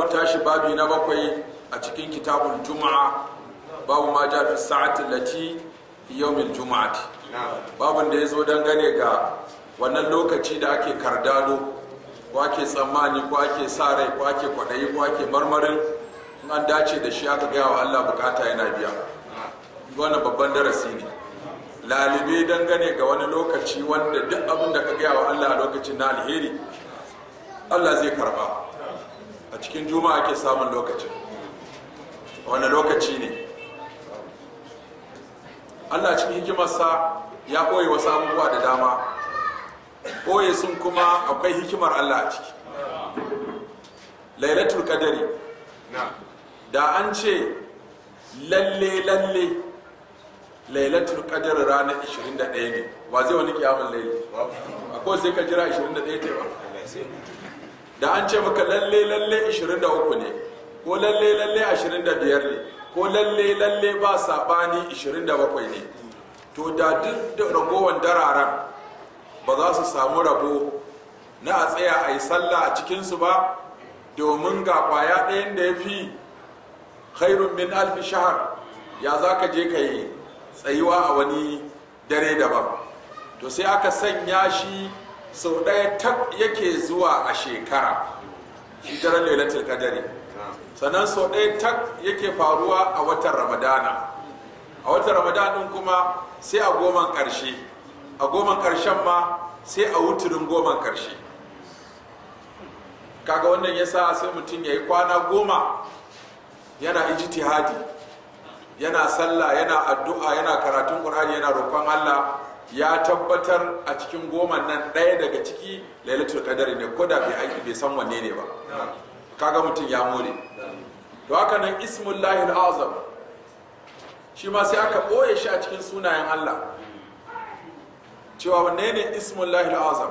tashi babi na bakwai a cikin kitabul juma'a, babu ma ja fi sa'ati lati yawmil juma'ati. Babun da yazo dangane ga wannan lokaci da ake kardado ko ake tsammani ko ake sa rai ko ake kwadayi ko ake marmarin in an dace da shi aka gaya wa Allah bukata yana biya. Wannan babban darasi ne. Lalibe dangane ga wani lokaci wanda duk abin da ka gaya wa Allah a lokacin na alheri Allah zai karba. A cikin juma'a ake samun lokacin. Wani lokaci ne Allah cikin hikimarsa ya ɓoye wasu abubuwa da dama. Ɓoye sun kuma akwai hikimar Allah a ciki. Lailatul Qadari da an ce lalle Lailatul Qadari ranar 21 ne, ba zai wani kiyamun laili akwai sai ka jira 21 ta ba. Da an ce maka lalle 23 ne ko lalle 25 ne ko lalle ba sabani 27 ne, to da duk da ragowar dararen ba za su samu rabo na a tsaya a yi sallah a cikinsu ba, domin ga kwaya ɗayan da ya fi khairun min alfi shahar, ya za ka je ka yi tsayuwa a wani dare daban. To sai aka sanya shi sau ɗaya tak yake zuwa a shekara, shi daren lailatul qadari. Sannan sau ɗaya tak yake faruwa a watan ramadana. A watan ramadana kuma sai a goman ƙarshe, a goman ƙarshen ma sai a wuturin goman ƙarshe. Kaga wannan yasa sai mutum ya yi kwana 10 yana ijtihadi, yana sallah, yana addu'a, yana karatun Qur'ani, yana roƙon Allah, ya tabbatar a cikin 10 nan ɗaya daga ciki lailatul qadari ne, ko da bai san wanne ne ba. Kaga mutum ya more. To haka nan ismullahi al-azam shi ma sai aka ɓoye shi a cikin sunayen Allah, cewa wanne ne ismullahi al-azam.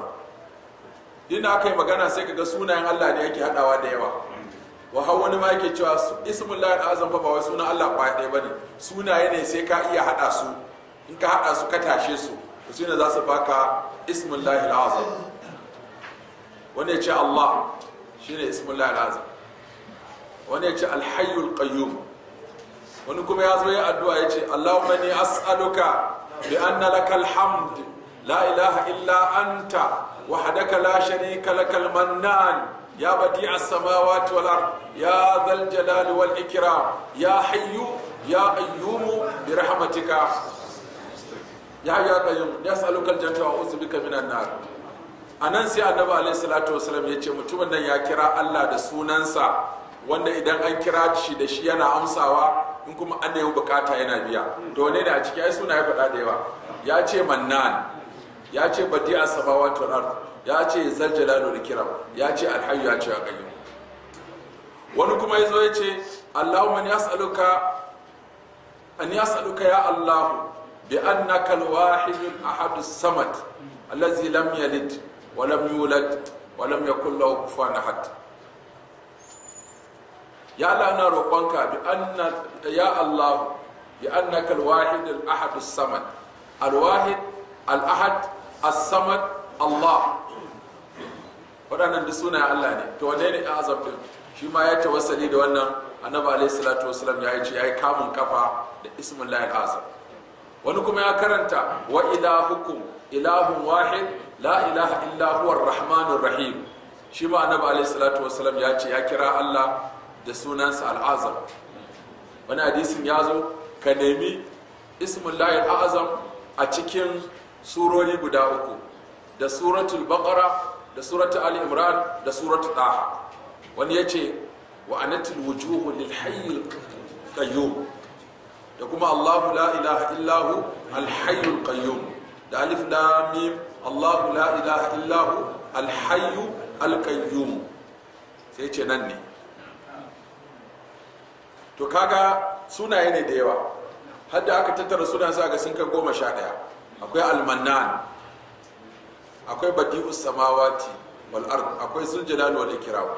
Inda aka yi magana sai kaga sunayen Allah ne yake hadawa da yawa. Wa har wani ma yake cewa ismullahi al-azam fa ba wai sunan Allah kwaya ɗaya bane, sunaye ne sai ka iya hada su, in ka hada su ka tashe su to sune za su baka ismullahi al-azam. Wani ya ce Allah shine ismullahi al-azam, wani ya ce al-hayyul qayyum, wani kuma ya zo ya addu'a ya ce Allahumma inni as'aluka bi anna lakal hamd la ilaha illa anta wahdaka la sharika lakal mannan ya badi'as samawati wal ard ya dhal jalali wal ikram ya hayyu ya qayyum bi rahmatika ya qayyum yas'aluka al jannata wa a'udhu bika minan nar. Anan sai annabi alaihi salatu wasallam ya ce mutumin nan ya kira Allah da sunansa wanda idan an kira shi da shi yana amsawa, in kuma an nemi bukata yana biya. To wane ne a ciki ai suna ya faɗa da yawa. Ya ce mannan, ya ce badi'a samawati wal ard, ya ce zal jalali wal ikram, ya ce alhayyu, ya ce qayyum. Wani kuma yazo ya ce Allahumma an yas'aluka ya Allah bi annaka al-wahid al-ahad as-samad allazi lam yalid wa lam yulad wa lam yakul lahu kufuwan ahad. Ya Allah na roƙonka ya Allah bi annaka al-wahid al-ahad as-samad, al-wahid al-ahad as-samad Allah. Waɗannan duk sunayen Allah ne. To wanne ne azam din? Shi ma ya tawassali da wannan. Annabi alaihi salatu wasallam ya ce yayi kamun kafa da ismullahi al-azam. Wani kuma ya karanta wa ilahukum ilahun wahid la ilaha illa huwa ar-rahmanur rahim. Shi ma annabi alaihi salatu wasallam ya ce ya kira Allah da sunansa al-azam. Wani hadisin ya zo ka nemi ismullahi al-azam a cikin surori guda 3, da suratul baqara, da suratul ali imran, da suratul taha. Wani yace wa anatil wujuhu lil hayyil qayyum, da kuma Allahu la ilaha illahu al hayyul qayyum, da alif lam mim Allahu la ilaha illahu al hayyu al qayyum. Sai ce nan ne. To kaga sunaye ne da yawa, hadda aka tattara sunan sa ga sun kai 11. Akwai al-mannan, akwai badi'us samawati wal ard, akwai zul jalali wal ikram,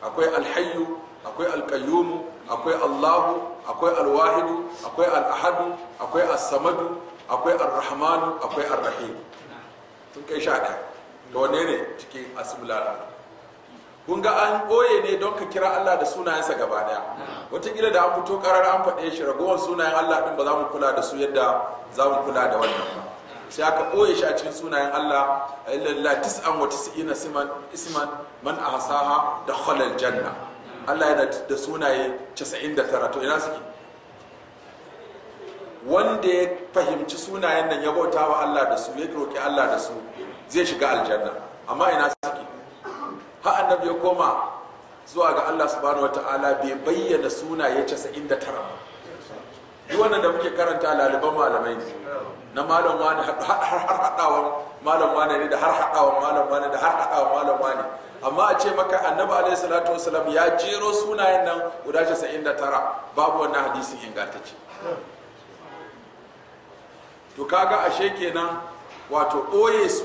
akwai al-hayyu, akwai al-qayyum, akwai Allah, akwai al-wahid, akwai al-ahad, akwai as-samad, akwai ar-rahman, akwai ar-rahim. Sun kai 11. To wanne ne cikin asmul kun ga an ɓoye ne don ka kira Allah da sunayensa gaba daya. Wataƙila da an fito ƙarar an faɗe shi, ragowar sunayen Allah ɗin ba za mu kula da su yadda za mu kula da wannan ba. Sai aka ɓoye shi a cikin sunayen Allah, illa 99 isman man ahsaha dakhala aljanna. Allah yana da sunaye 99, to ina suke? Wanda ya fahimci sunayen nan ya bauta wa Allah da su, ya roƙi Allah da su, zai shiga aljanna. Amma ina suke? Har annabi ya koma zuwa ga Allah subhanahu wataala bai bayyana sunaye 99 ba. Duk wannan da muke karanta laliban malamai ne, na malam wani har haɗawan malam wani ne, da har haɗawan malam wani, da har haɗawan malam wani. Amma a ce maka annabi alaihi salatu wasalam ya jero sunayen nan guda 99, babu wannan hadisin ingantacce. To kaga ashe kenan wato ɓoye su